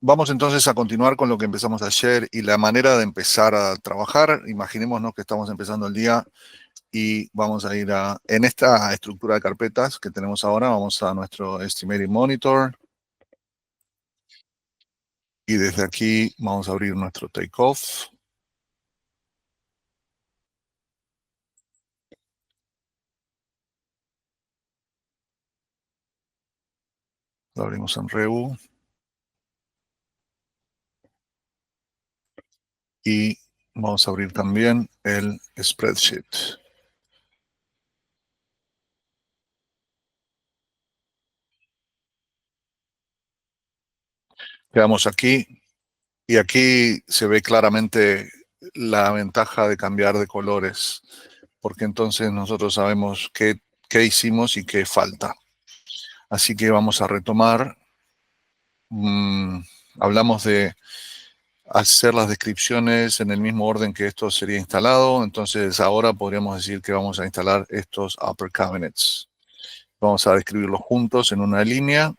Vamos entonces a continuar con lo que empezamos ayer y la manera de empezar a trabajar. Imaginémonos que estamos empezando el día y vamos a ir en esta estructura de carpetas que tenemos ahora, vamos a nuestro Estimating Monitor. Y desde aquí vamos a abrir nuestro Takeoff. Lo abrimos en Revu. Y vamos a abrir también el Spreadsheet. Quedamos aquí. Y aquí se ve claramente la ventaja de cambiar de colores, porque entonces nosotros sabemos qué hicimos y qué falta. Así que vamos a retomar. Hablamos de hacer las descripciones en el mismo orden que esto sería instalado. Entonces ahora podríamos decir que vamos a instalar estos upper cabinets. Vamos a describirlos juntos en una línea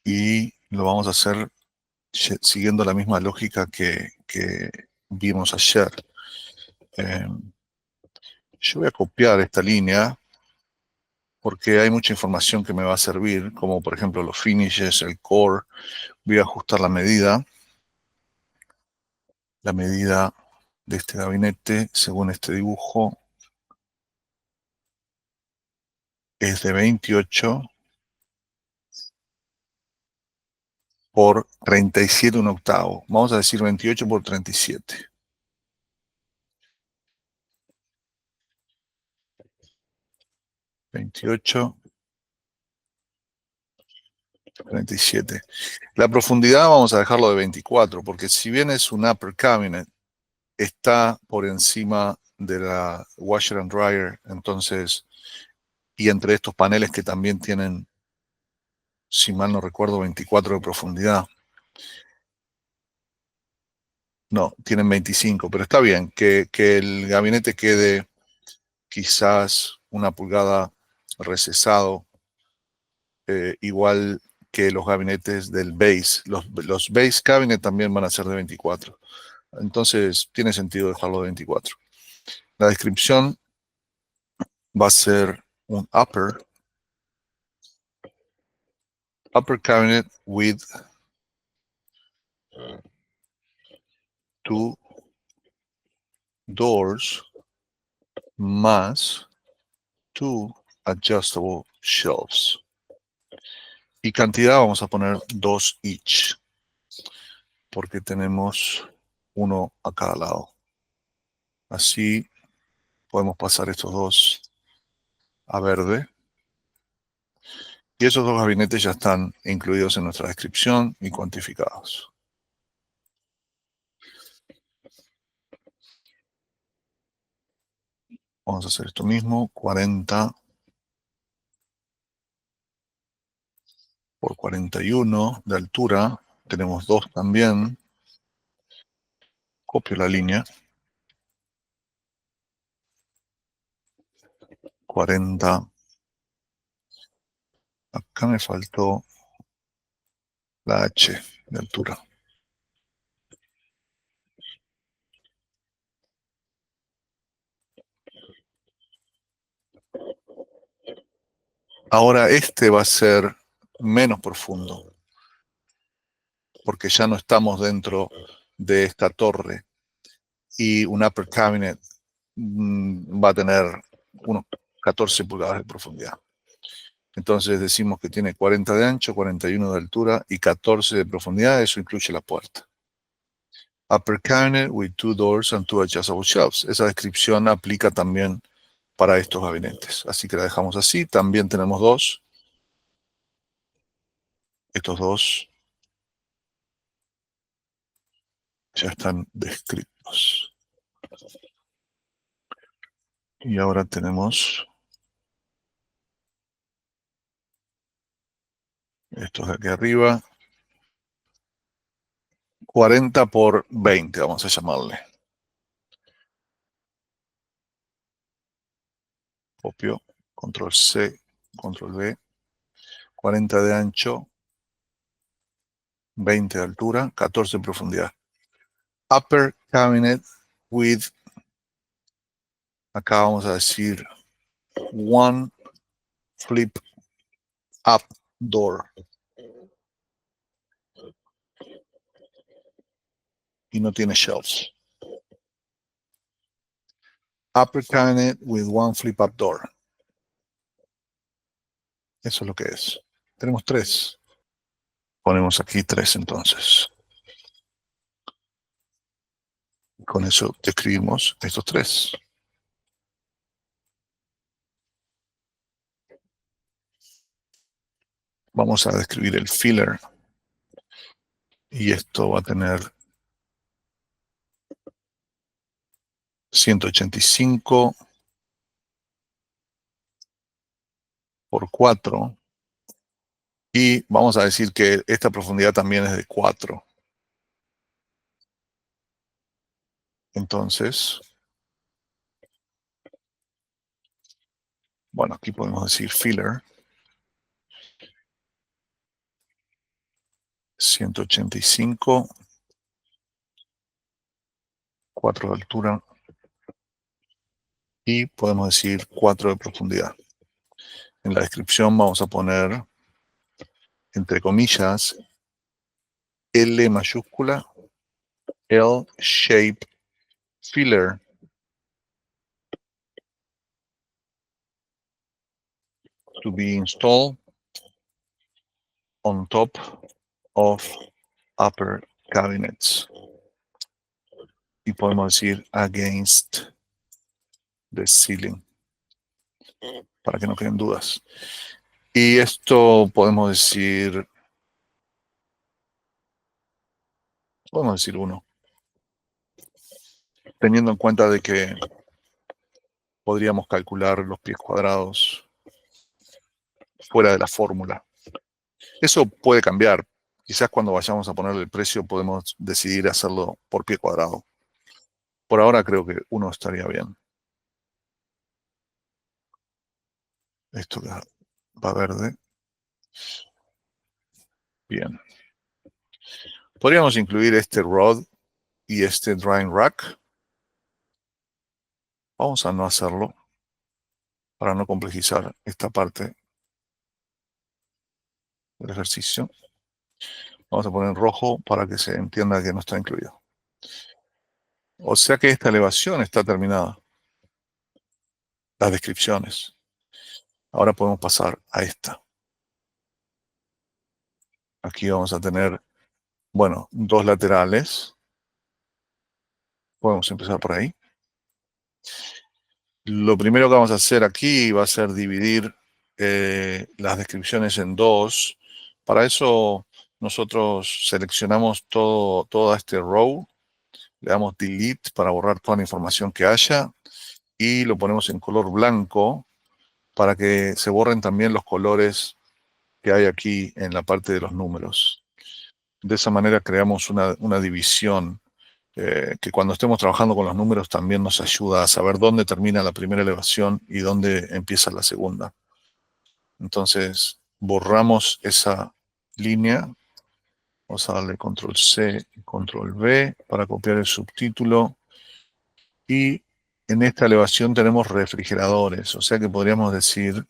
y lo vamos a hacer siguiendo la misma lógica que vimos ayer. Yo voy a copiar esta línea porque hay mucha información que me va a servir, como por ejemplo los finishes, el core. Voy a ajustar la medida de este gabinete según este dibujo es de 28 por 37 un octavo. Vamos a decir 28 por 37. 28, 37. La profundidad vamos a dejarlo de 24, porque si bien es un upper cabinet, está por encima de la washer and dryer, entonces, y entre estos paneles que también tienen, si mal no recuerdo, 24 de profundidad. No, tienen 25, pero está bien que el gabinete quede quizás una pulgada recesado, igual que los gabinetes del base. Los base cabinet también van a ser de 24. Entonces, tiene sentido dejarlo de 24. La descripción va a ser un upper cabinet with 2 doors más 2 adjustable shelves. Y cantidad vamos a poner 2 each, porque tenemos uno a cada lado. Así podemos pasar estos dos a verde. Y esos dos gabinetes ya están incluidos en nuestra descripción y cuantificados. Vamos a hacer esto mismo, 40 por 41 de altura. Tenemos dos también. Copio la línea. 40. Acá me faltó la H de altura. Ahora este va a ser menos profundo, porque ya no estamos dentro de esta torre. Y un upper cabinet va a tener unos 14 pulgadas de profundidad. Entonces decimos que tiene 40 de ancho, 41 de altura y 14 de profundidad. Eso incluye la puerta. Upper cabinet with 2 doors and 2 adjustable shelves. Esa descripción aplica también para estos gabinetes. Así que la dejamos así. También tenemos dos. Estos dos ya están descritos. Y ahora tenemos estos de aquí arriba. 40 por 20, vamos a llamarle. Copio, control C, control V. 40 de ancho, 20 de altura, 14 de profundidad. Upper cabinet with, acá vamos a decir, one flip up door. Y no tiene shelves. Upper cabinet with one flip up door. Eso es lo que es. Tenemos 3. Ponemos aquí 3 entonces. Con eso describimos estos 3. Vamos a describir el filler. Y esto va a tener 185 por 4. Y vamos a decir que esta profundidad también es de 4. Entonces, bueno, aquí podemos decir filler. 185, 4 de altura. Y podemos decir 4 de profundidad. En la descripción vamos a poner, entre comillas, L mayúscula, L-shape filler to be installed on top of upper cabinets. Y podemos decir against the ceiling, para que no queden dudas. Y esto podemos decir 1, teniendo en cuenta de que podríamos calcular los pies cuadrados fuera de la fórmula. Eso puede cambiar. Quizás cuando vayamos a ponerle el precio podemos decidir hacerlo por pie cuadrado. Por ahora creo que 1 estaría bien. Esto va verde. Bien. Podríamos incluir este rod y este drying rack. Vamos a no hacerlo para no complejizar esta parte del ejercicio. Vamos a poner en rojo para que se entienda que no está incluido. O sea que esta elevación está terminada. Las descripciones. Ahora podemos pasar a esta. Aquí vamos a tener, bueno, 2 laterales. Podemos empezar por ahí. Lo primero que vamos a hacer aquí va a ser dividir las descripciones en 2. Para eso nosotros seleccionamos toda este row, le damos delete para borrar toda la información que haya y lo ponemos en color blanco para que se borren también los colores que hay aquí en la parte de los números. De esa manera creamos una división que cuando estemos trabajando con los números también nos ayuda a saber dónde termina la primera elevación y dónde empieza la segunda. Entonces, borramos esa línea. Vamos a darle control C y control V para copiar el subtítulo. Y en esta elevación tenemos refrigeradores, o sea que podríamos decir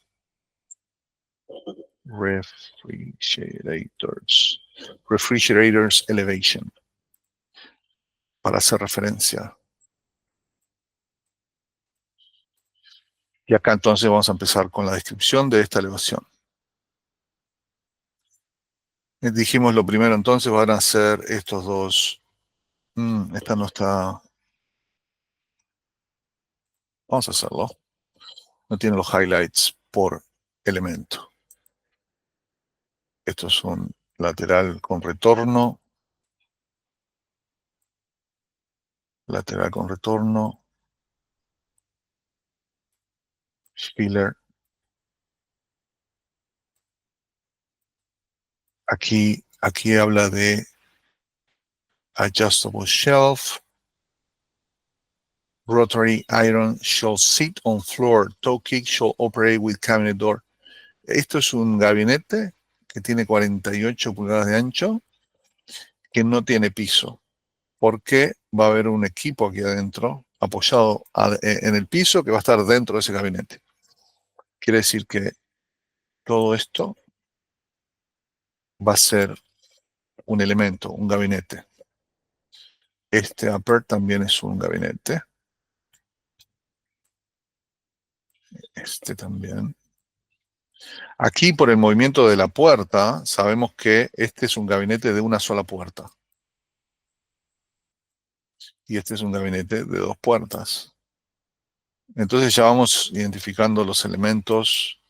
refrigerators elevation, para hacer referencia. Y acá entonces vamos a empezar con la descripción de esta elevación. Dijimos lo primero entonces van a ser estos 2. Esta no está. Vamos a hacerlo. No tiene los highlights por elemento. Esto es un lateral con retorno. Lateral con retorno. Filler. Aquí habla de adjustable shelf. Rotary iron shall sit on floor. Toe kick shall operate with cabinet door. Esto es un gabinete que tiene 48 pulgadas de ancho que no tiene piso, porque va a haber un equipo aquí adentro apoyado en el piso que va a estar dentro de ese gabinete. Quiere decir que todo esto va a ser un elemento, un gabinete. Este upper también es un gabinete. Este también. Aquí, por el movimiento de la puerta, sabemos que este es un gabinete de una sola puerta. Y este es un gabinete de dos puertas. Entonces ya vamos identificando los elementos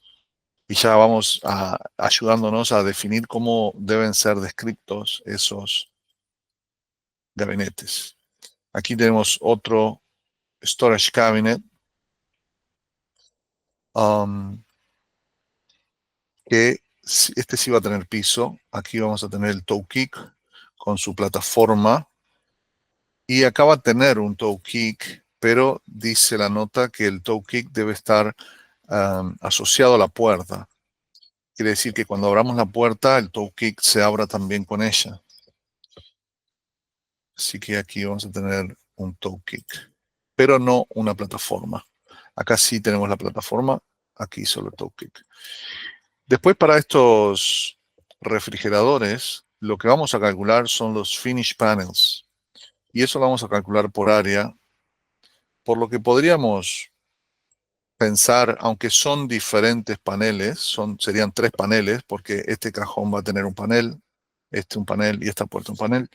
y ya vamos ayudándonos a definir cómo deben ser descritos esos gabinetes. Aquí tenemos otro storage cabinet que este sí va a tener piso. Aquí vamos a tener el toe kick con su plataforma. Y acá va a tener un toe kick, pero dice la nota que el toe kick debe estar asociado a la puerta. Quiere decir que cuando abramos la puerta, el toe kick se abra también con ella. Así que aquí vamos a tener un toe kick, pero no una plataforma. Acá sí tenemos la plataforma, aquí solo el toe kick. Después, para estos refrigeradores, lo que vamos a calcular son los finish panels. Y eso lo vamos a calcular por área, por lo que podríamos pensar, aunque son diferentes paneles, serían tres paneles, porque este cajón va a tener un panel, este un panel y esta puerta un panel.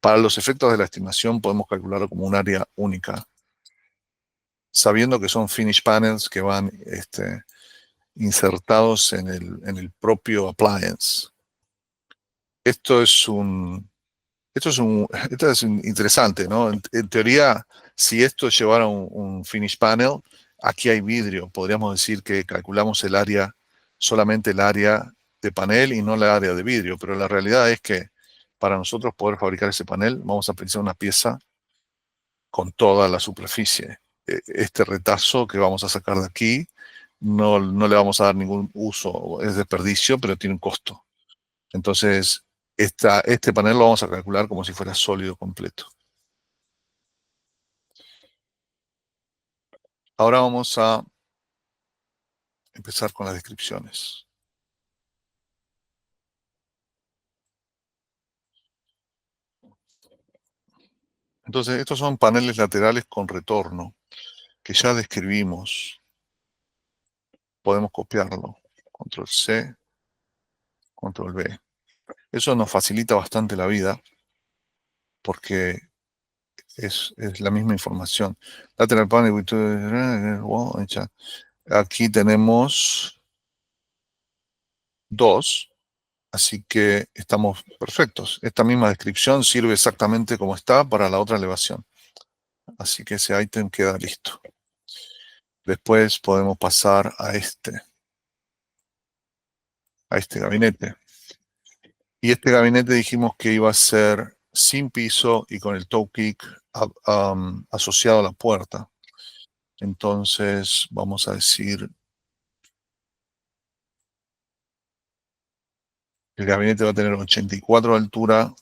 Para los efectos de la estimación podemos calcularlo como un área única, sabiendo que son finish panels que van insertados en el propio appliance. Esto es interesante, ¿no? En teoría, si esto llevara un finish panel, aquí hay vidrio. Podríamos decir que calculamos el área, solamente el área de panel y no la área de vidrio. Pero la realidad es que para nosotros poder fabricar ese panel, vamos a precisar una pieza con toda la superficie. Este retazo que vamos a sacar de aquí, no le vamos a dar ningún uso, es desperdicio, pero tiene un costo. Entonces, este panel lo vamos a calcular como si fuera sólido completo. Ahora vamos a empezar con las descripciones. Entonces, estos son paneles laterales con retorno, que ya describimos. Podemos copiarlo. Control C, Control V. Eso nos facilita bastante la vida, porque es la misma información. Lateral panel with aquí tenemos dos, así que estamos perfectos. Esta misma descripción sirve exactamente como está para la otra elevación. Así que ese ítem queda listo. Después podemos pasar a este gabinete. Y este gabinete dijimos que iba a ser sin piso y con el toe kick asociado a la puerta. Entonces vamos a decir, el gabinete va a tener 84 de altura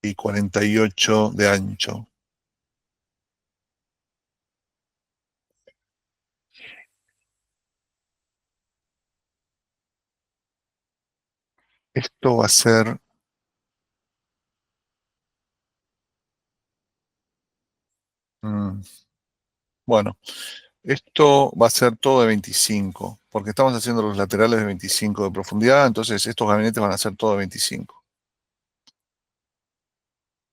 y 48 de ancho. Esto va a ser, mm, bueno, esto va a ser todo de 25, porque estamos haciendo los laterales de 25 de profundidad, entonces estos gabinetes van a ser todo de 25.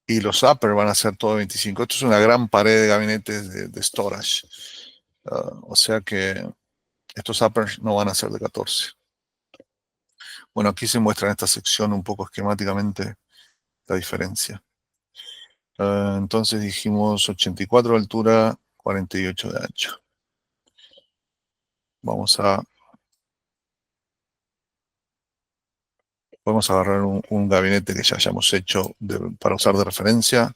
Y los upper van a ser todo de 25. Esto es una gran pared de gabinetes de storage. O sea que estos uppers no van a ser de 14. Bueno, aquí se muestra en esta sección un poco esquemáticamente la diferencia. Entonces dijimos 84 de altura, 48 de ancho. Podemos agarrar un gabinete que ya hayamos hecho para usar de referencia.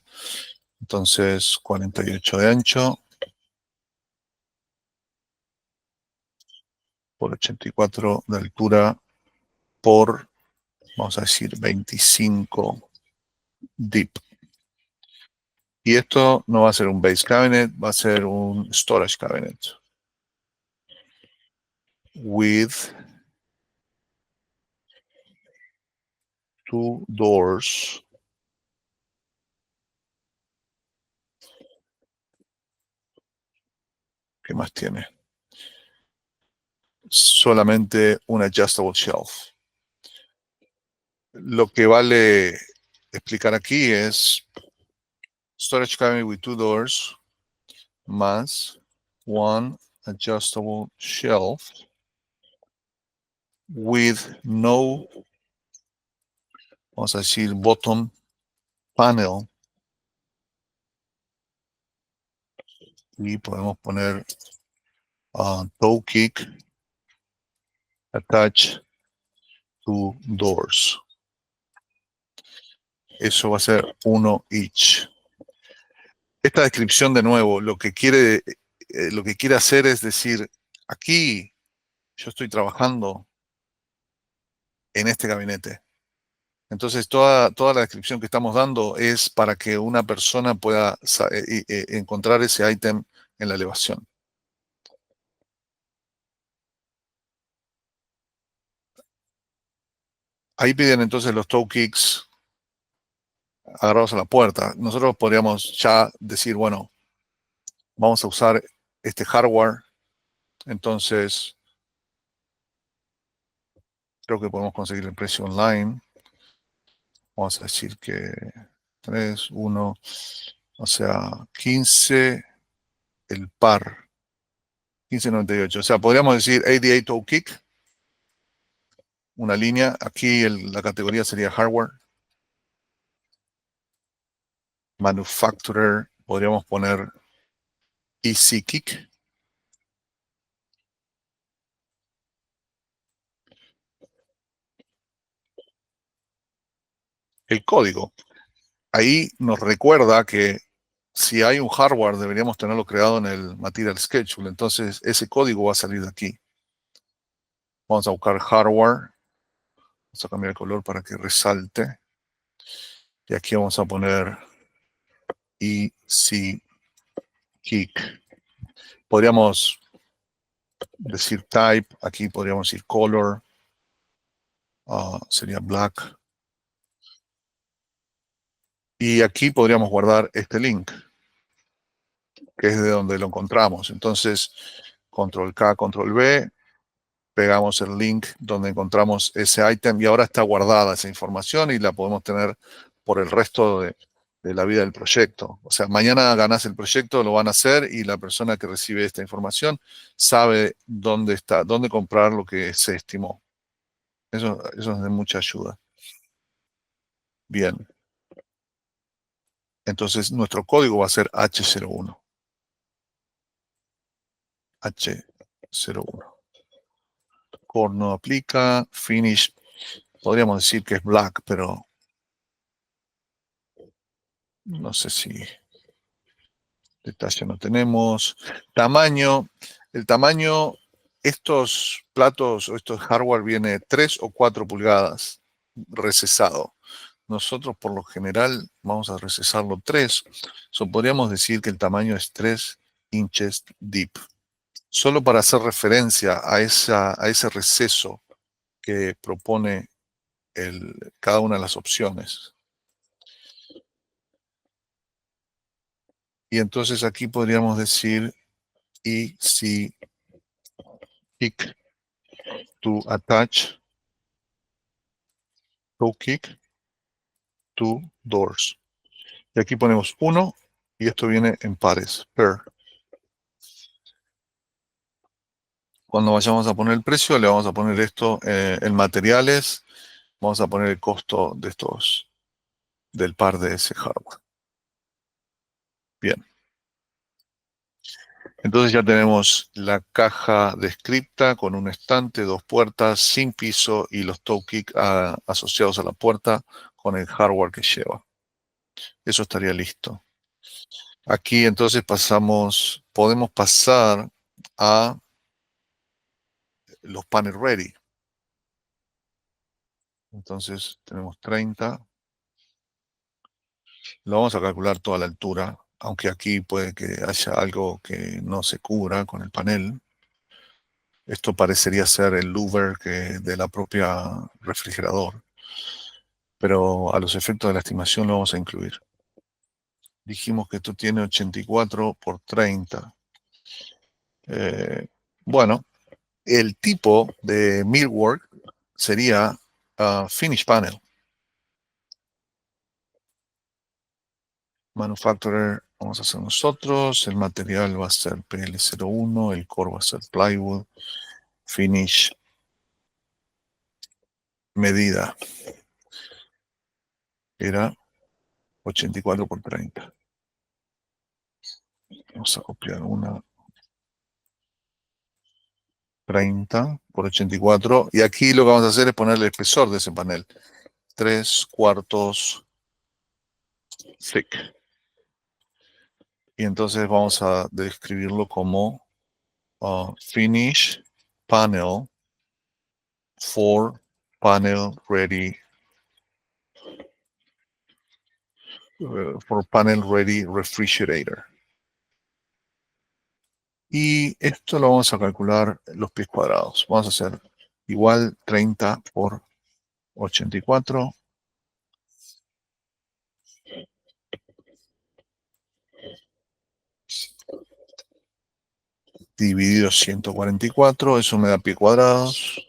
Entonces, 48 de ancho por 84 de altura por Vamos a decir 25 deep. Y esto no va a ser un base cabinet, va a ser un storage cabinet. With 2 doors. ¿Qué más tiene? Solamente un adjustable shelf. Lo que vale explicar aquí es storage cabinet with 2 doors más one adjustable shelf with no, vamos a decir, bottom panel. Y podemos poner toe kick attach to doors. Eso va a ser 1 each. Esta descripción, de nuevo, lo que quiere hacer es decir, aquí yo estoy trabajando en este gabinete. Entonces, toda la descripción que estamos dando es para que una persona pueda encontrar ese ítem en la elevación. Ahí piden entonces los toe kicks agarrados a la puerta. Nosotros podríamos ya decir, bueno, vamos a usar este hardware. Entonces, creo que podemos conseguir el precio online. Vamos a decir que 3, 1, o sea, 15 el par. 15.98. O sea, podríamos decir 88 toe kick, una línea. Aquí la categoría sería hardware. Manufacturer, podríamos poner easy kick. El código. Ahí nos recuerda que si hay un hardware, deberíamos tenerlo creado en el Material Schedule. Entonces, ese código va a salir de aquí. Vamos a buscar hardware. Vamos a cambiar el color para que resalte. Y aquí vamos a poner easy kick. Podríamos decir type. Aquí podríamos decir color. Sería black. Y aquí podríamos guardar este link, que es de donde lo encontramos. Entonces, control K, control V, pegamos el link donde encontramos ese ítem y ahora está guardada esa información y la podemos tener por el resto de la vida del proyecto. O sea, mañana ganas el proyecto, lo van a hacer y la persona que recibe esta información sabe dónde está, dónde comprar lo que se estimó. Eso es de mucha ayuda. Bien. Entonces, nuestro código va a ser H01. H01. Core no aplica. Finish, podríamos decir que es black, pero no sé si detalle no tenemos. Tamaño, el tamaño, estos platos o estos hardware viene 3 o 4 pulgadas recesado. Nosotros por lo general vamos a recesarlo 3. Podríamos decir que el tamaño es 3 inches deep. Solo para hacer referencia a ese receso que propone cada una de las opciones. Y entonces aquí podríamos decir easy kick to attach toe kick to doors. Y aquí ponemos 1 y esto viene en pares, pair. Cuando vayamos a poner el precio, le vamos a poner esto en materiales. Vamos a poner el costo de del par de ese hardware. Bien. Entonces ya tenemos la caja descripta con un estante, 2 puertas, sin piso y los toe kick asociados a la puerta con el hardware que lleva. Eso estaría listo. Aquí entonces podemos pasar a los panel ready. Entonces tenemos 30. Lo vamos a calcular toda la altura, aunque aquí puede que haya algo que no se cubra con el panel. Esto parecería ser el louver de la propia refrigerador, pero a los efectos de la estimación lo vamos a incluir. Dijimos que esto tiene 84 por 30. Bueno, el tipo de millwork sería finish panel. Manufacturer vamos a hacer nosotros. El material va a ser PL01. El core va a ser plywood. Finish. Medida. Era 84 por 30. Vamos a copiar una 30 por 84. Y aquí lo que vamos a hacer es ponerle el espesor de ese panel. 3/4 thick. Y entonces vamos a describirlo como finish panel for panel ready refrigerator. Y esto lo vamos a calcular los pies cuadrados. Vamos a hacer igual 30 por 84. Dividido 144, eso me da pies cuadrados.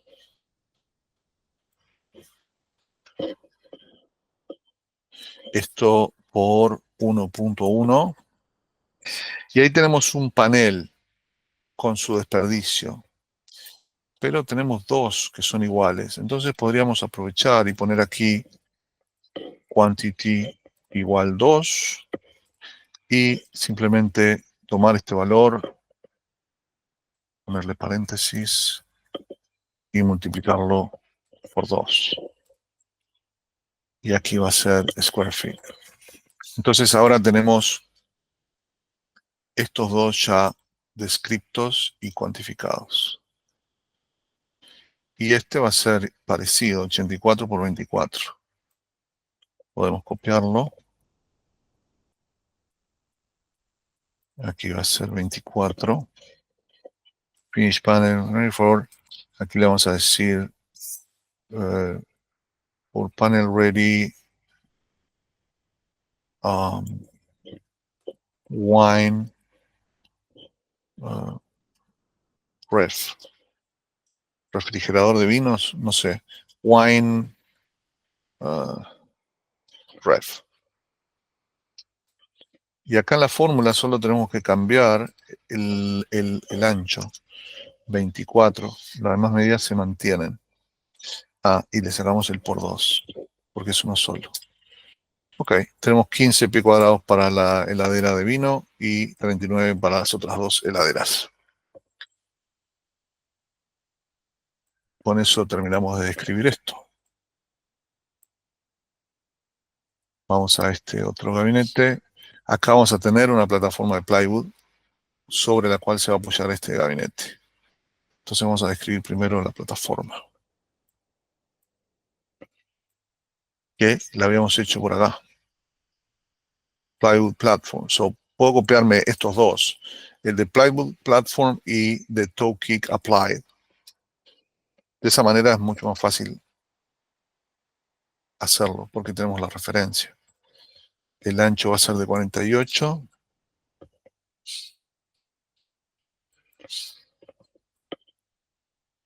Esto por 1.1. Y ahí tenemos un panel con su desperdicio. Pero tenemos dos que son iguales. Entonces podríamos aprovechar y poner aquí quantity igual 2 y simplemente tomar este valor, ponerle paréntesis y multiplicarlo por 2. Y aquí va a ser square feet. Entonces ahora tenemos estos dos ya descriptos y cuantificados. Y este va a ser parecido, 84 por 24. Podemos copiarlo. Aquí va a ser 24. Finish panel, ready. Aquí le vamos a decir for panel ready wine ref. Refrigerador de vinos, no sé. Wine ref. Y acá en la fórmula solo tenemos que cambiar el ancho. 24. Las demás medidas se mantienen. Y le sacamos el por 2, porque es uno solo. Ok, tenemos 15 pies cuadrados para la heladera de vino y 39 para las otras dos heladeras. Con eso terminamos de describir esto. Vamos a este otro gabinete. Acá vamos a tener una plataforma de plywood sobre la cual se va a apoyar este gabinete. Entonces vamos a describir primero la plataforma, que la habíamos hecho por acá. Plywood Platform. So, puedo copiarme estos dos, el de Plywood Platform y de Toe Kick Applied. De esa manera es mucho más fácil hacerlo porque tenemos la referencia. El ancho va a ser de 48.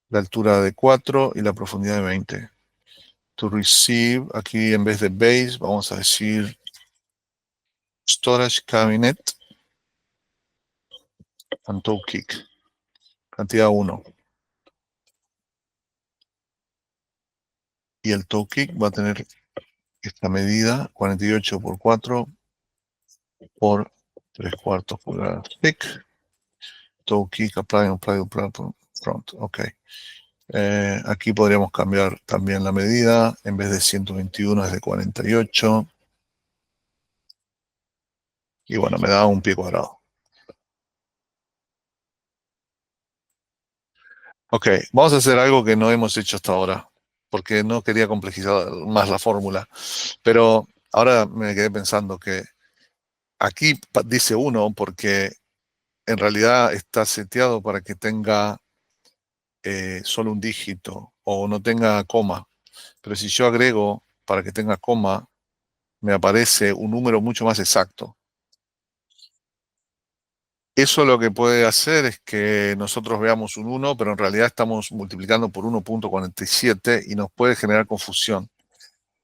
La altura de 4 y la profundidad de 20. To receive, aquí en vez de base vamos a decir storage cabinet and toe kick. Cantidad 1. Y el toe kick va a tener esta medida, 48 por 4 por 3/4 pulgadas thick. Toe kick, apply on plywood front. Ok. Aquí podríamos cambiar también la medida. En vez de 121 es de 48. Y bueno, me da un pie cuadrado. Ok, vamos a hacer algo que no hemos hecho hasta ahora. porque no quería complejizar más la fórmula. Pero ahora me quedé pensando que aquí dice 1 porque en realidad está seteado para que tenga solo un dígito o no tenga coma. Pero si yo agrego para que tenga coma, me aparece un número mucho más exacto. Eso lo que puede hacer es que nosotros veamos un 1, pero en realidad estamos multiplicando por 1.47 y nos puede generar confusión.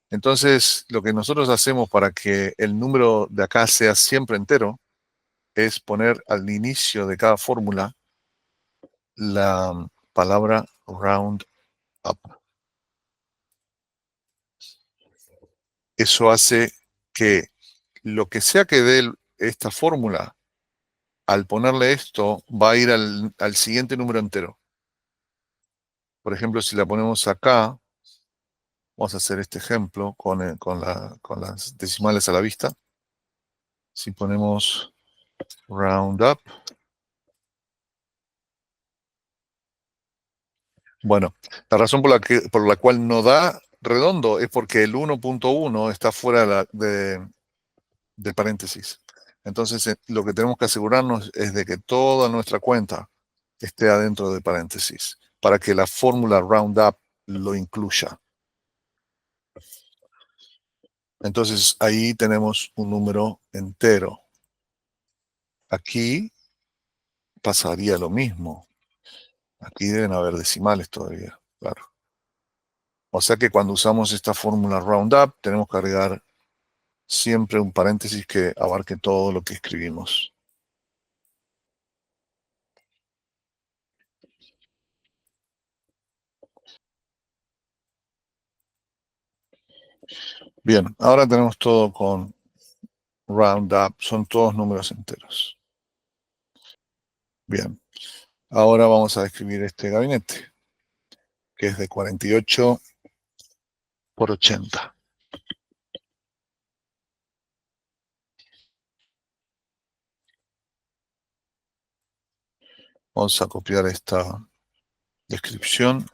Entonces, lo que nosotros hacemos para que el número de acá sea siempre entero es poner al inicio de cada fórmula la palabra round up. Eso hace que lo que sea que dé esta fórmula, al ponerle esto, va a ir al siguiente número entero. Por ejemplo, si la ponemos acá, vamos a hacer este ejemplo con las decimales a la vista. Si ponemos round up, bueno, la razón por la cual no da redondo es porque el 1.1 está fuera del paréntesis. Entonces, lo que tenemos que asegurarnos es de que toda nuestra cuenta esté adentro del paréntesis para que la fórmula roundup lo incluya. Entonces, ahí tenemos un número entero. Aquí pasaría lo mismo. Aquí deben haber decimales todavía, claro. O sea que cuando usamos esta fórmula roundup, tenemos que agregar siempre un paréntesis que abarque todo lo que escribimos. Bien, ahora tenemos todo con roundup, son todos números enteros. Bien, ahora vamos a escribir este gabinete, que es de 48 por 80. Vamos a copiar esta descripción.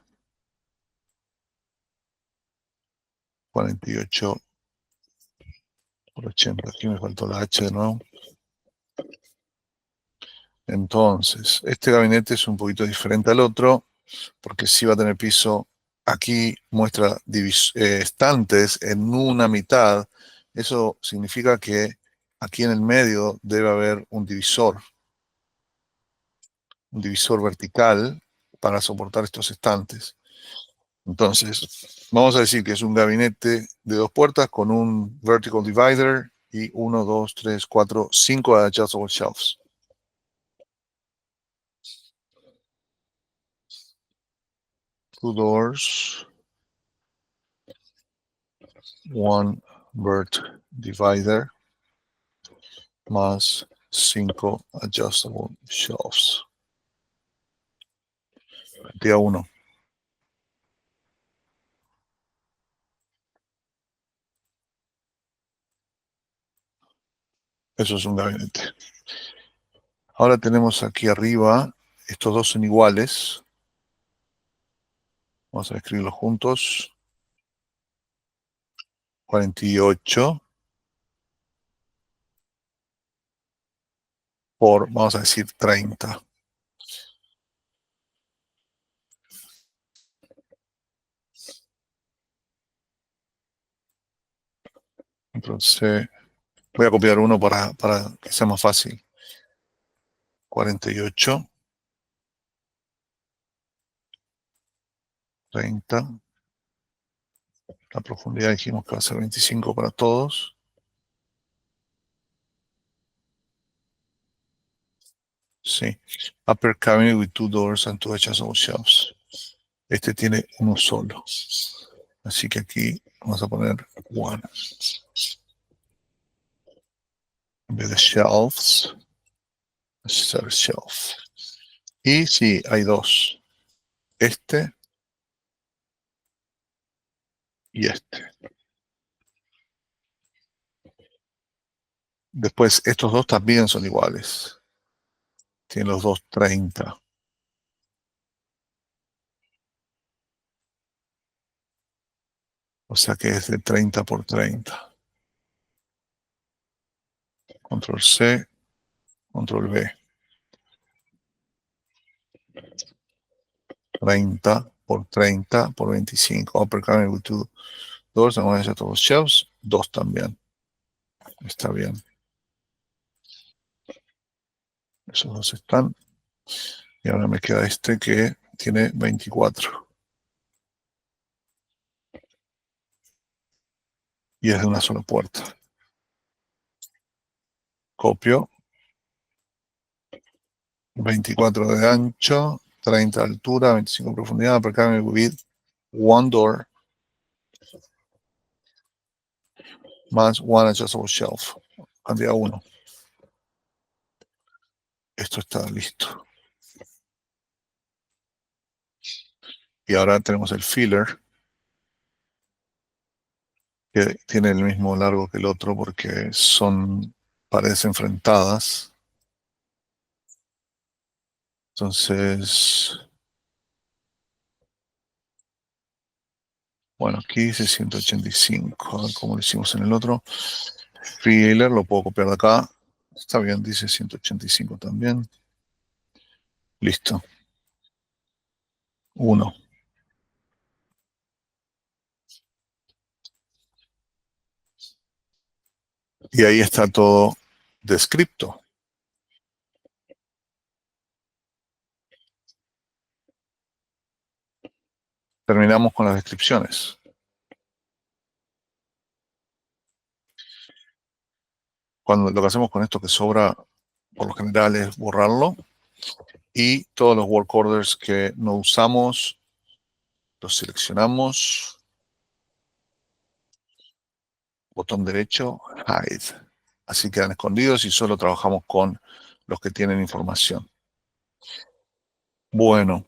48 por 80. Aquí me faltó la H de nuevo. Entonces, este gabinete es un poquito diferente al otro, porque sí va a tener piso. Aquí muestra estantes en una mitad. Eso significa que aquí en el medio debe haber un divisor vertical para soportar estos estantes. Entonces, vamos a decir que es un gabinete de 2 puertas con un vertical divider y 1, 2, 3, 4, 5 adjustable shelves. Two doors, one vert divider, más 5 adjustable shelves. Día 1. Eso es un gabinete. Ahora tenemos aquí arriba, estos dos son iguales. Vamos a escribirlos juntos. 48 por, vamos a decir, 30. Entonces, voy a copiar uno para que sea más fácil. 48, 30. La profundidad dijimos que va a ser 25 para todos. Sí. Upper cabinet with 2 doors and 2 adjustable shelves. Este tiene uno solo. Así que aquí vamos a poner one. En vez de shelves, ser shelf. Y sí, hay dos. Este y este. Después, estos dos también son iguales. Tienen los dos 30. O sea que es de 30 por 30. Control C, Control V. 30 por 30 por 25. Upper cabinet with two doors and one set of shelves. 2 también. Está bien. Esos dos están. Y ahora me queda este que tiene 24. Y es de una sola puerta. Copio. 24 de ancho, 30 de altura, 25 de profundidad. Upper cabinet with one door más one adjustable shelf. Cantidad 1. Esto está listo. Y ahora tenemos el filler, que tiene el mismo largo que el otro porque son paredes enfrentadas. Entonces, bueno, aquí dice 185. A ver cómo lo hicimos en el otro. Filler, lo puedo copiar de acá. Está bien, dice 185 también. Listo. 1. Y ahí está todo descripto. Terminamos con las descripciones. Cuando lo que hacemos con esto que sobra, por lo general, es borrarlo. Y todos los work orders que no usamos, los seleccionamos. Botón derecho, hide. Así quedan escondidos y solo trabajamos con los que tienen información. Bueno,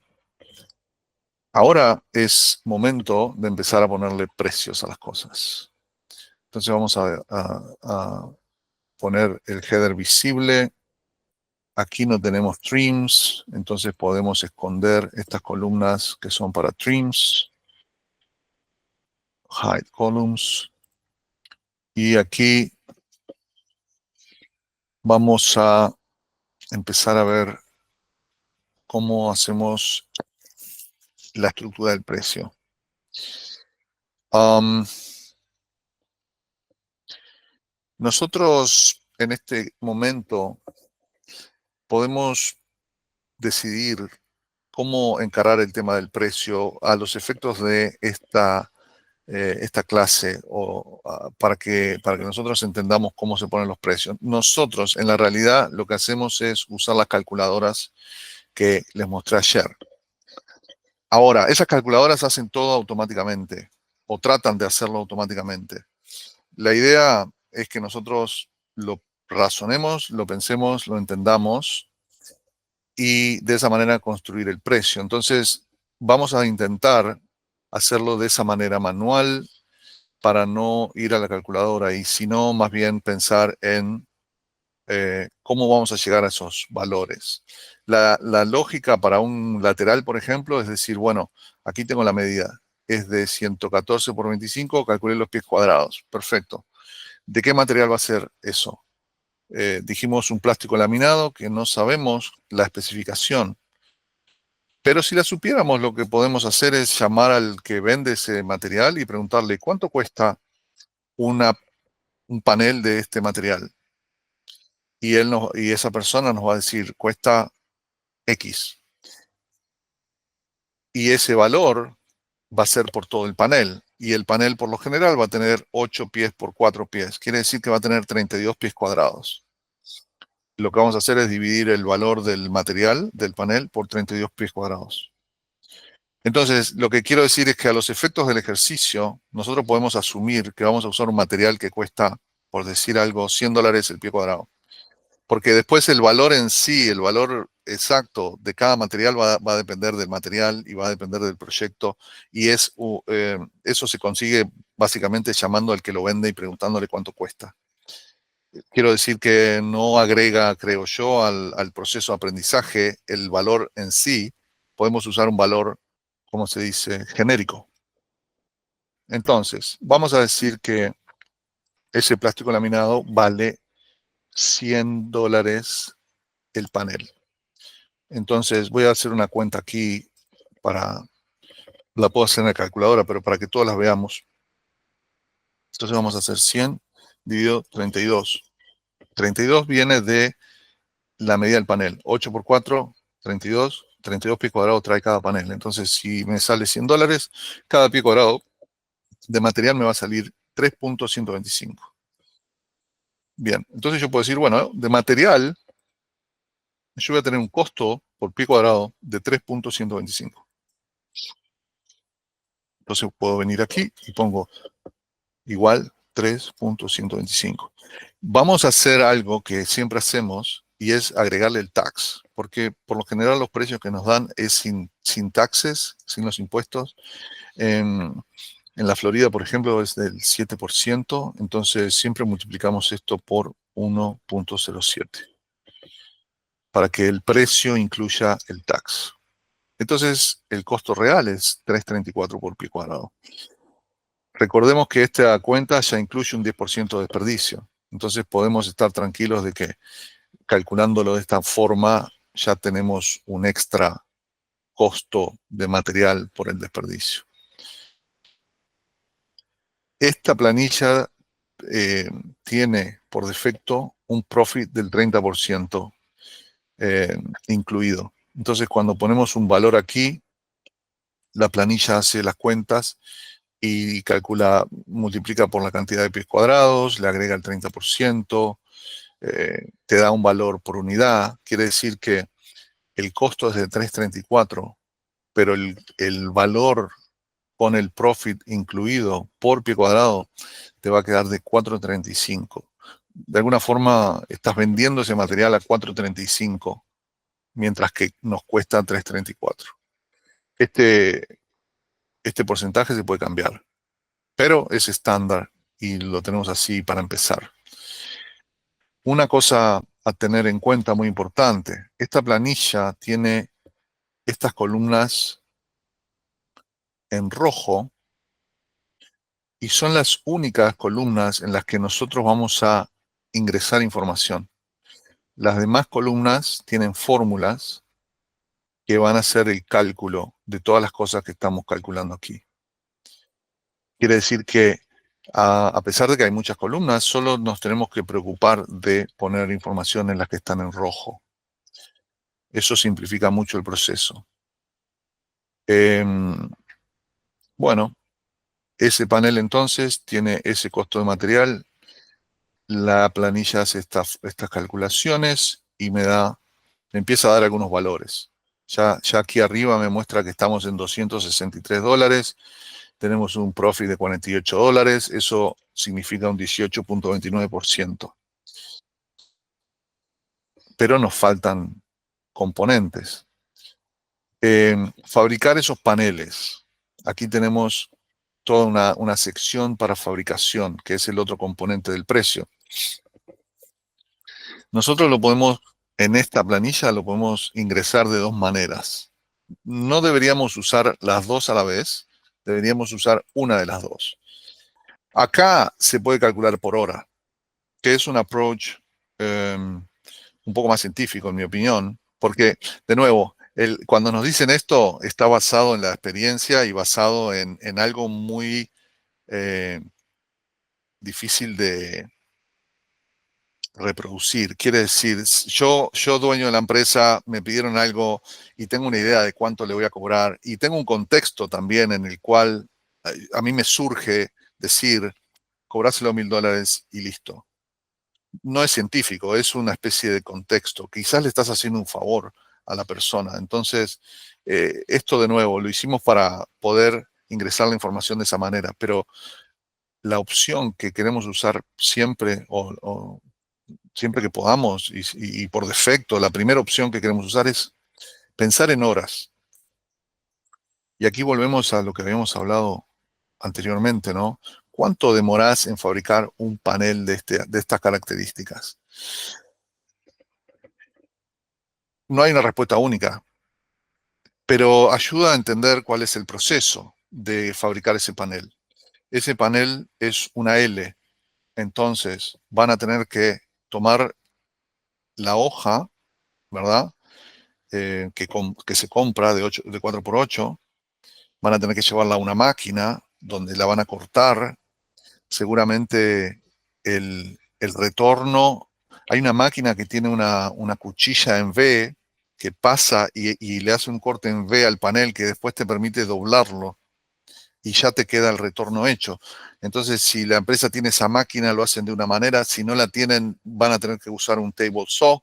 ahora es momento de empezar a ponerle precios a las cosas. Entonces vamos a poner el header visible. Aquí no tenemos trims, entonces podemos esconder estas columnas que son para trims. Hide columns. Y aquí vamos a empezar a ver cómo hacemos la estructura del precio. Nosotros en este momento podemos decidir cómo encarar el tema del precio a los efectos de esta clase o para que nosotros entendamos cómo se ponen los precios. Nosotros, en la realidad, lo que hacemos es usar las calculadoras que les mostré ayer. Ahora, esas calculadoras hacen todo automáticamente o tratan de hacerlo automáticamente. La idea es que nosotros lo razonemos, lo pensemos, lo entendamos y de esa manera construir el precio. Entonces, vamos a intentar hacerlo de esa manera manual para no ir a la calculadora y sino más bien pensar en cómo vamos a llegar a esos valores. La lógica para un lateral, por ejemplo, es decir, bueno, aquí tengo la medida, es de 114 por 25, calculé los pies cuadrados, perfecto. ¿De qué material va a ser eso? Dijimos un plástico laminado que no sabemos la especificación, pero si la supiéramos, lo que podemos hacer es llamar al que vende ese material y preguntarle cuánto cuesta un panel de este material. Y esa persona nos va a decir, cuesta X. Y ese valor va a ser por todo el panel. Y el panel, por lo general, va a tener 8 pies por 4 pies. Quiere decir que va a tener 32 pies cuadrados. Lo que vamos a hacer es dividir el valor del material del panel por 32 pies cuadrados. Entonces, lo que quiero decir es que a los efectos del ejercicio, nosotros podemos asumir que vamos a usar un material que cuesta, por decir algo, $100 el pie cuadrado. Porque después el valor en sí, el valor exacto de cada material va a depender del material y va a depender del proyecto. Y eso se consigue básicamente llamando al que lo vende y preguntándole cuánto cuesta. Quiero decir que no agrega, creo yo, al proceso de aprendizaje el valor en sí. Podemos usar un valor, ¿cómo se dice?, genérico. Entonces, vamos a decir que ese plástico laminado vale $100 el panel. Entonces, voy a hacer una cuenta aquí la puedo hacer en la calculadora, pero para que todas las veamos. Entonces vamos a hacer 100 dividido 32. 32 viene de la medida del panel. 8 por 4, 32. 32 pie cuadrado trae cada panel. Entonces, si me sale $100, cada pie cuadrado de material me va a salir 3.125. Bien, entonces yo puedo decir, bueno, de material yo voy a tener un costo por pie cuadrado de 3.125. Entonces puedo venir aquí y pongo igual 3.125. Vamos a hacer algo que siempre hacemos y es agregarle el tax, porque por lo general los precios que nos dan es sin taxes, sin los impuestos. En la Florida, por ejemplo, es del 7%, entonces siempre multiplicamos esto por 1.07 para que el precio incluya el tax. Entonces, el costo real es 3.34 por pie cuadrado. Recordemos que esta cuenta ya incluye un 10% de desperdicio. Entonces, podemos estar tranquilos de que calculándolo de esta forma ya tenemos un extra costo de material por el desperdicio. Esta planilla tiene por defecto un profit del 30% incluido. Entonces, cuando ponemos un valor aquí, la planilla hace las cuentas y calcula, multiplica por la cantidad de pies cuadrados, le agrega el 30%, te da un valor por unidad. Quiere decir que el costo es de 3.34, pero el valor con el profit incluido por pie cuadrado te va a quedar de 4.35. De alguna forma estás vendiendo ese material a 4.35, mientras que nos cuesta 3.34. Este porcentaje se puede cambiar, pero es estándar y lo tenemos así para empezar. Una cosa a tener en cuenta muy importante, esta planilla tiene estas columnas en rojo y son las únicas columnas en las que nosotros vamos a ingresar información. Las demás columnas tienen fórmulas que van a hacer el cálculo de todas las cosas que estamos calculando aquí. Quiere decir que a pesar de que hay muchas columnas, solo nos tenemos que preocupar de poner información en las que están en rojo. Eso simplifica mucho el proceso. Bueno, ese panel entonces tiene ese costo de material. La planilla hace estas calculaciones y me empieza a dar algunos valores. Ya aquí arriba me muestra que estamos en $263. Tenemos un profit de $48. Eso significa un 18.29%. Pero nos faltan componentes. Fabricar esos paneles. Aquí tenemos toda una sección para fabricación, que es el otro componente del precio. Nosotros en esta planilla lo podemos ingresar de dos maneras. No deberíamos usar las dos a la vez, deberíamos usar una de las dos. Acá se puede calcular por hora, que es un approach un poco más científico, en mi opinión, porque, de nuevo, cuando nos dicen esto, está basado en la experiencia y basado en algo muy difícil de reproducir. Quiere decir, yo dueño de la empresa, me pidieron algo y tengo una idea de cuánto le voy a cobrar y tengo un contexto también en el cual a mí me surge decir, cobráselo $1.000 y listo. No es científico, es una especie de contexto. Quizás le estás haciendo un favor a la persona. Entonces, esto de nuevo lo hicimos para poder ingresar la información de esa manera, pero la opción que queremos usar siempre o siempre que podamos y por defecto, la primera opción que queremos usar es pensar en horas. Y aquí volvemos a lo que habíamos hablado anteriormente, ¿no? ¿Cuánto demorás en fabricar un panel de estas características? No hay una respuesta única, pero ayuda a entender cuál es el proceso de fabricar ese panel. ese panel es una L. Entonces van a tener que tomar la hoja, ¿verdad? Que se compra de 4x8, van a tener que llevarla a una máquina donde la van a cortar. Seguramente el retorno, hay una máquina que tiene una cuchilla en V que pasa y le hace un corte en V al panel que después te permite doblarlo y ya te queda el retorno hecho. Entonces, si la empresa tiene esa máquina, lo hacen de una manera. Si no la tienen, van a tener que usar un table saw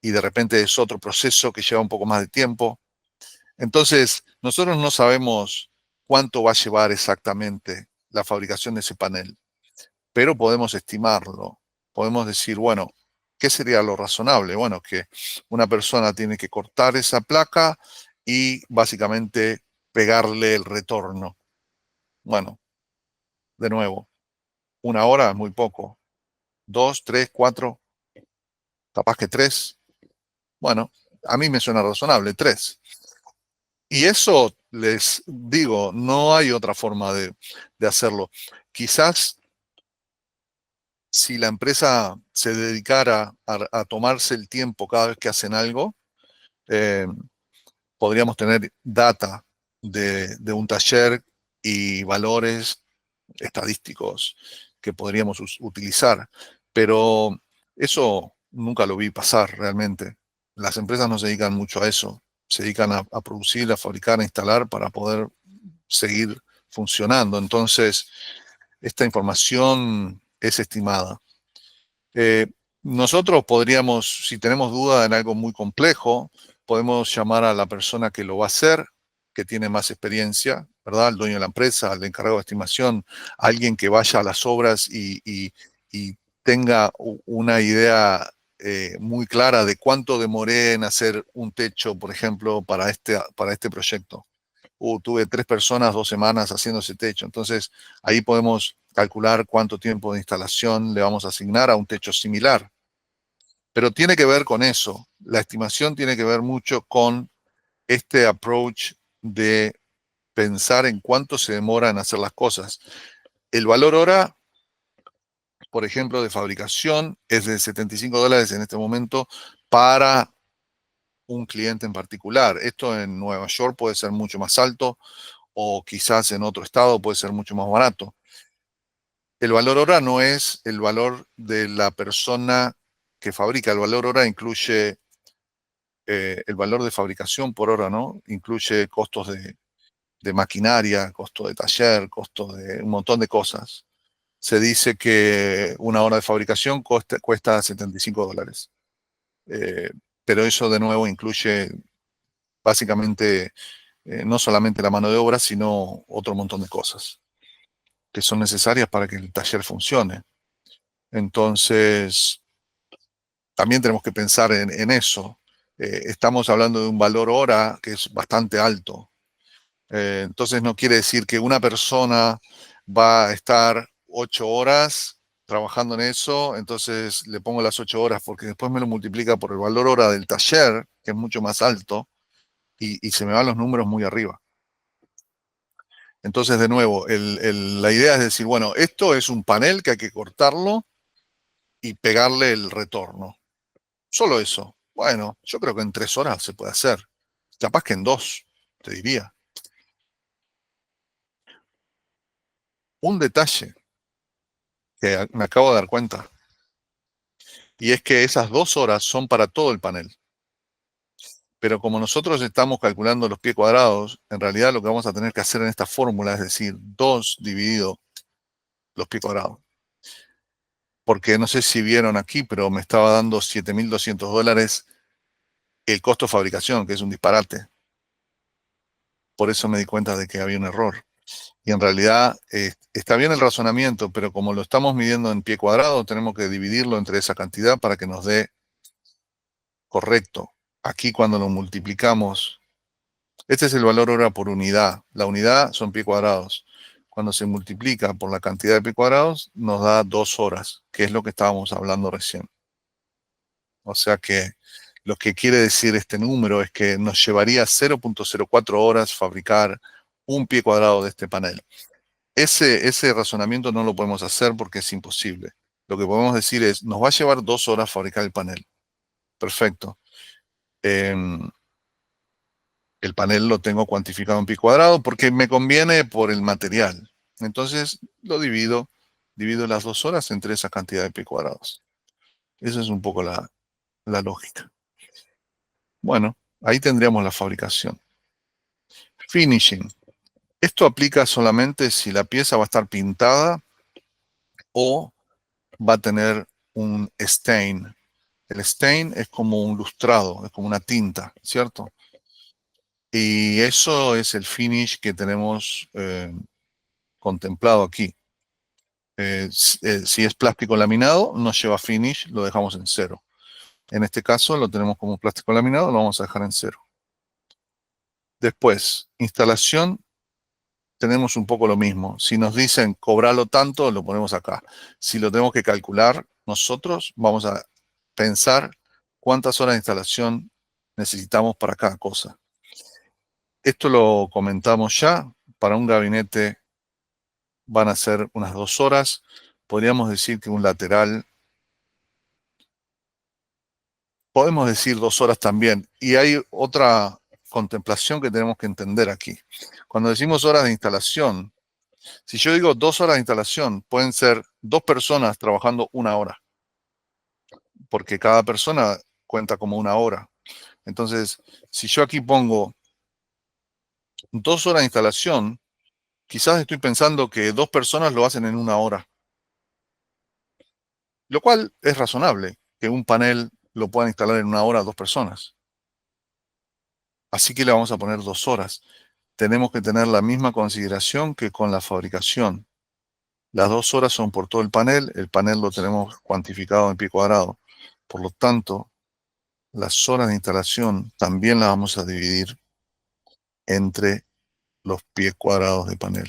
y de repente es otro proceso que lleva un poco más de tiempo. Entonces, nosotros no sabemos cuánto va a llevar exactamente la fabricación de ese panel, pero podemos estimarlo. Podemos decir, bueno, ¿qué sería lo razonable? Bueno, que una persona tiene que cortar esa placa y básicamente pegarle el retorno. Bueno, de nuevo, 1 hora es muy poco. 2, 3, 4, capaz que 3. Bueno, a mí me suena razonable, 3. Y eso les digo, no hay otra forma de hacerlo. Quizás si la empresa se dedicara a tomarse el tiempo cada vez que hacen algo, eh, podríamos tener data de un taller y valores estadísticos que podríamos utilizar. Pero eso nunca lo vi pasar realmente. Las empresas no se dedican mucho a eso. Se dedican a producir, a fabricar, a instalar para poder seguir funcionando. Entonces, esta información es estimada. Eh, Nosotros podríamos, si tenemos duda en algo muy complejo, podemos llamar a la persona que lo va a hacer, que tiene más experiencia, ¿verdad? Al dueño de la empresa, al encargado de estimación, alguien que vaya a las obras y tenga una idea muy clara de cuánto demoré en hacer un techo, por ejemplo, para este proyecto. Tuve 3 personas, 2 semanas haciendo ese techo. Entonces, ahí podemos calcular cuánto tiempo de instalación le vamos a asignar a un techo similar. Pero tiene que ver con eso. La estimación tiene que ver mucho con este approach de pensar en cuánto se demora en hacer las cosas. El valor hora, por ejemplo, de fabricación es de $75 en este momento para un cliente en particular. Esto en Nueva York puede ser mucho más alto o quizás en otro estado puede ser mucho más barato. El valor hora no es el valor de la persona que fabrica. El valor hora incluye el valor de fabricación por hora, ¿no? Incluye costos de maquinaria, costo de taller, costo de un montón de cosas. Se dice que 1 hora de fabricación cuesta $75. Eh, pero eso de nuevo incluye básicamente no solamente la mano de obra, sino otro montón de cosas que son necesarias para que el taller funcione. Entonces, también tenemos que pensar en eso. Estamos hablando de un valor hora que es bastante alto. Entonces, no quiere decir que una persona va a estar 8 horas trabajando en eso, entonces le pongo las 8 horas porque después me lo multiplica por el valor hora del taller, que es mucho más alto, y se me van los números muy arriba. Entonces, de nuevo, la idea es decir, bueno, esto es un panel que hay que cortarlo y pegarle el retorno. Solo eso. Bueno, yo creo que en 3 horas se puede hacer. Capaz que en 2, te diría. Un detalle que me acabo de dar cuenta, y es que esas 2 horas son para todo el panel. Pero como nosotros estamos calculando los pies cuadrados, en realidad lo que vamos a tener que hacer en esta fórmula es decir 2 dividido los pies cuadrados. Porque no sé si vieron aquí, pero me estaba dando $7.200 el costo de fabricación, que es un disparate. Por eso me di cuenta de que había un error. Y en realidad está bien el razonamiento, pero como lo estamos midiendo en pie cuadrado, tenemos que dividirlo entre esa cantidad para que nos dé correcto. Aquí cuando lo multiplicamos, este es el valor hora por unidad. La unidad son pie cuadrados. Cuando se multiplica por la cantidad de pie cuadrados, nos da 2 horas, que es lo que estábamos hablando recién. O sea que lo que quiere decir este número es que nos llevaría 0.04 horas fabricar un pie cuadrado de este panel. ese razonamiento no lo podemos hacer porque es imposible. Lo que podemos decir es, nos va a llevar 2 horas fabricar el panel. Perfecto. Em, el panel lo tengo cuantificado en pi cuadrado porque me conviene por el material. Entonces lo divido las 2 horas entre esa cantidad de pi cuadrados. Esa es un poco la lógica. Bueno, ahí tendríamos la fabricación. Finishing. Esto aplica solamente si la pieza va a estar pintada o va a tener un stain. El stain es como un lustrado, es como una tinta, ¿cierto? Y eso es el finish que tenemos contemplado aquí. Si es plástico laminado, no lleva finish, lo dejamos en 0. En este caso lo tenemos como plástico laminado, lo vamos a dejar en 0. Después, instalación, tenemos un poco lo mismo. Si nos dicen cobrarlo tanto, lo ponemos acá. Si lo tenemos que calcular nosotros, vamos a pensar cuántas horas de instalación necesitamos para cada cosa. Esto lo comentamos ya. Para un gabinete van a ser unas 2 horas. Podríamos decir que un lateral, podemos decir 2 horas también. Y hay otra contemplación que tenemos que entender aquí. Cuando decimos horas de instalación, si yo digo 2 horas de instalación, pueden ser 2 personas trabajando 1 hora, porque cada persona cuenta como 1 hora. Entonces, si yo aquí pongo 2 horas de instalación, quizás estoy pensando que 2 personas lo hacen en 1 hora, lo cual es razonable, que un panel lo puedan instalar en 1 hora 2 personas. Así que le vamos a poner 2 horas. Tenemos que tener la misma consideración que con la fabricación. Las 2 horas son por todo el panel lo tenemos cuantificado en pi cuadrado. Por lo tanto, las horas de instalación también las vamos a dividir entre los pies cuadrados de panel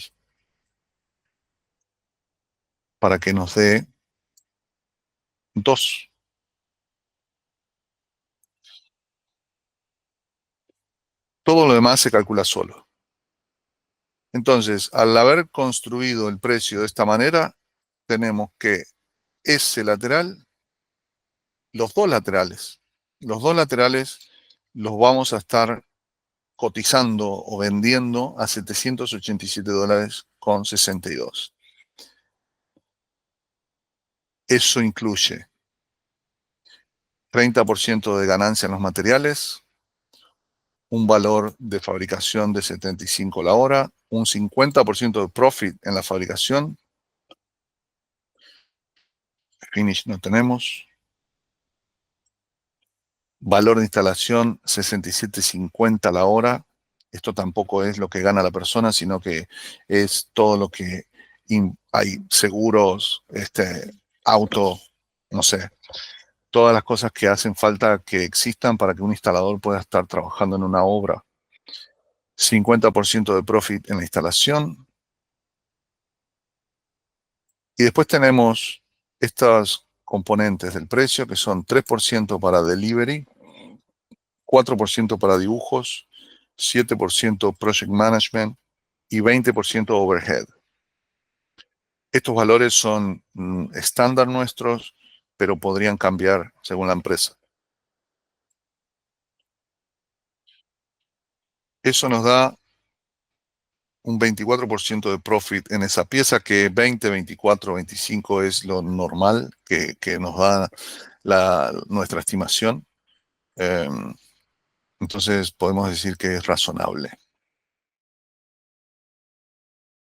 para que nos dé 2. Todo lo demás se calcula solo. Entonces, al haber construido el precio de esta manera, tenemos que ese lateral, los dos laterales los vamos a estar cotizando o vendiendo a $787,62. Eso incluye 30% de ganancia en los materiales, un valor de fabricación de 75 la hora, un 50% de profit en la fabricación, finish no tenemos, valor de instalación 67.50 la hora. Esto tampoco es lo que gana la persona, sino que es todo lo que hay seguros, auto, no sé, todas las cosas que hacen falta que existan para que un instalador pueda estar trabajando en una obra. 50% de profit en la instalación. Y después tenemos estos componentes del precio, que son 3% para delivery, 4% para dibujos, 7% project management y 20% overhead. Estos valores son estándar nuestros, pero podrían cambiar según la empresa. Eso nos da un 24% de profit en esa pieza, que 20, 24, 25 es lo normal que nos da nuestra estimación. Entonces podemos decir que es razonable.